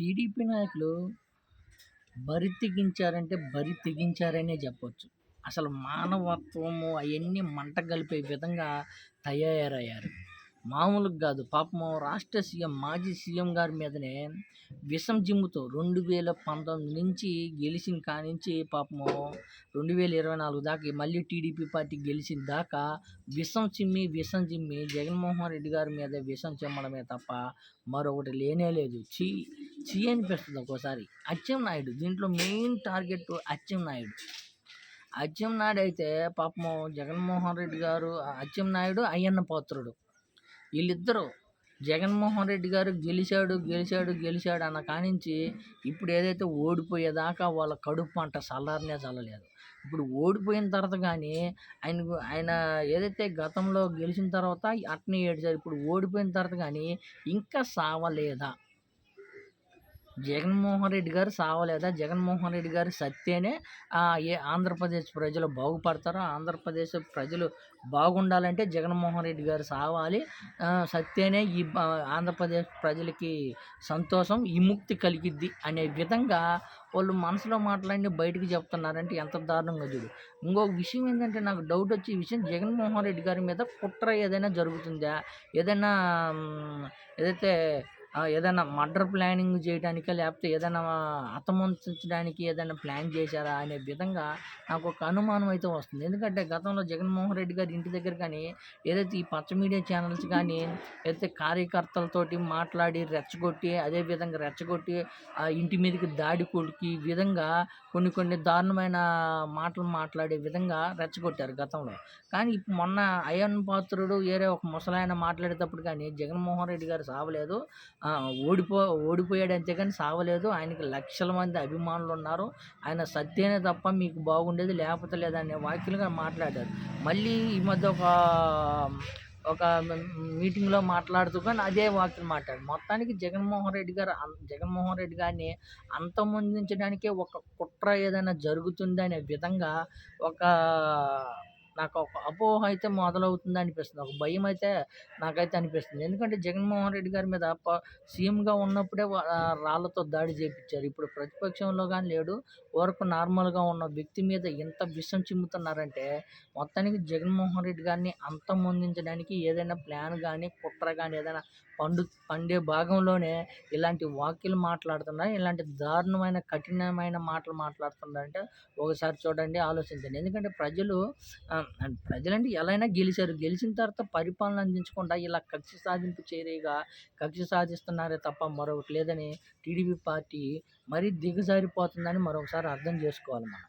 TDP నాయకులు బరి తెగించారంటే బరి తెగించారనే చెప్పొచ్చు. అసలు మానవత్వము అయన్నీ మంట గలిపే విధంగా తయారయ్యారు. మామూలుగా గాదు. పాపం రాష్ట్ర సీఎం, మాజీ సీఎం గారి మీదనే విషం జిమ్ముతో 2019 నుంచి గెలిచిన కానించి పాపము 2024 దాకా మళ్ళీ టీడీపీ పార్టీ గెలిచిన దాకా విషం చిమ్మి జగన్మోహన్ రెడ్డి గారి మీద విషం చిమ్మడమే తప్ప మరొకటి లేనే లేదు. ఛీ అనిపిస్తుంది ఒక్కోసారి. అచ్చెన్నాయుడు దీంట్లో మెయిన్ టార్గెట్ అచ్చెన్నాయుడు. అచ్చెన్నాయుడు అయితే పాపము జగన్మోహన్ రెడ్డి గారు, అచ్చెన్నాయుడు, అయ్యన్న పాత్రుడు వీళ్ళిద్దరూ జగన్మోహన్ రెడ్డి గారు గెలిచాడు అన్న కానించి ఇప్పుడు ఏదైతే ఓడిపోయేదాకా వాళ్ళ కడుపు పంట చల్లారనే చల్లలేదు. ఇప్పుడు ఓడిపోయిన తర్వాత కానీ ఆయన ఏదైతే గతంలో గెలిచిన తర్వాత అట్నే ఏడ్చారు. ఇప్పుడు ఓడిపోయిన తర్వాత కానీ ఇంకా సావలేదా? జగన్మోహన్ రెడ్డి గారు సావలేదా? జగన్మోహన్ రెడ్డి గారు సత్తేనే ఆంధ్రప్రదేశ్ ప్రజలు బాగుపడతారు. ఆంధ్రప్రదేశ్ ప్రజలు బాగుండాలంటే జగన్మోహన్ రెడ్డి గారు సావాలి. సత్తేనే ఈ ఆంధ్రప్రదేశ్ ప్రజలకి సంతోషం, విముక్తి కలిగిద్ది అనే విధంగా వాళ్ళు మనసులో మాటలన్నీ బయటకు చెప్తున్నారంటే ఎంత దారుణంగా చూడు. ఇంకొక విషయం ఏంటంటే నాకు డౌట్ వచ్చే విషయం, జగన్మోహన్ రెడ్డి గారి మీద కుట్ర ఏదైనా జరుగుతుందా? ఏదైతే ఏదైనా మర్డర్ ప్లానింగ్ చేయడానికా, లేకపోతే ఏదైనా హతమార్చడానికి ఏదైనా ప్లాన్ చేశారా అనే విధంగా నాకు ఒక అనుమానం అయితే వస్తుంది. ఎందుకంటే గతంలో జగన్మోహన్ రెడ్డి గారి ఇంటి దగ్గర కానీ ఏదైతే ఈ పచ్చ మీడియా ఛానల్స్ కానీ ఏదైతే కార్యకర్తలతోటి మాట్లాడి రెచ్చగొట్టి ఇంటి మీదకి దాడి కొడికి విధంగా కొన్ని దారుణమైన మాటలు మాట్లాడే విధంగా రెచ్చగొట్టారు గతంలో. కానీ మొన్న అయ్యన్న పాత్రుడు వేరే ఒక ముసలాయన మాట్లాడేటప్పుడు కానీ జగన్మోహన్ రెడ్డి గారు సావలేదు, ఓడిపోయాడు అంతేగాని సావలేదు, ఆయనకి లక్షల మంది అభిమానులు ఉన్నారు, ఆయన సత్యనే తప్ప మీకు బాగుండేది లేకపోతే లేదనే వాక్యాలుగా మాట్లాడారు. మళ్ళీ ఈ మధ్య ఒక మీటింగ్లో మాట్లాడుతూ కానీ అదే వాక్యం మాట్లాడారు. మొత్తానికి జగన్మోహన్ రెడ్డి గారిని అంతమొందించడానికే ఒక కుట్ర ఏదైనా జరుగుతుందనే విధంగా నాకు ఒక అపోహ అయితే మొదలవుతుంది అనిపిస్తుంది. ఒక భయం అయితే నాకైతే అనిపిస్తుంది. ఎందుకంటే జగన్మోహన్ రెడ్డి గారి మీద సీఎంగా ఉన్నప్పుడే రాళ్లతో దాడి చేయించారు. ఇప్పుడు ప్రతిపక్షంలో కానీ లేడు, వరకు నార్మల్గా ఉన్న వ్యక్తి మీద ఎంత విషం చిమ్ముతున్నారంటే మొత్తానికి జగన్మోహన్ రెడ్డి గారిని అంతమొందించడానికి ఏదైనా ప్లాన్ కానీ కుట్ర కానీ ఏదైనా పండే భాగంలోనే ఇలాంటి వాక్యాలు మాట్లాడుతున్నారు, ఇలాంటి దారుణమైన కఠినమైన మాటలు మాట్లాడుతున్నారంటే ఒకసారి చూడండి, ఆలోచించండి. ఎందుకంటే ప్రజలంటే ఎలా అయినా గెలిచిన తర్వాత పరిపాలన అందించకుండా ఇలా కక్ష సాధింపు చర్యగా కక్ష సాధిస్తున్నారే తప్ప మరొకటి లేదని టీడీపీ పార్టీ మరీ దిగజారిపోతుందని మరొకసారి అర్థం చేసుకోవాలి మనం.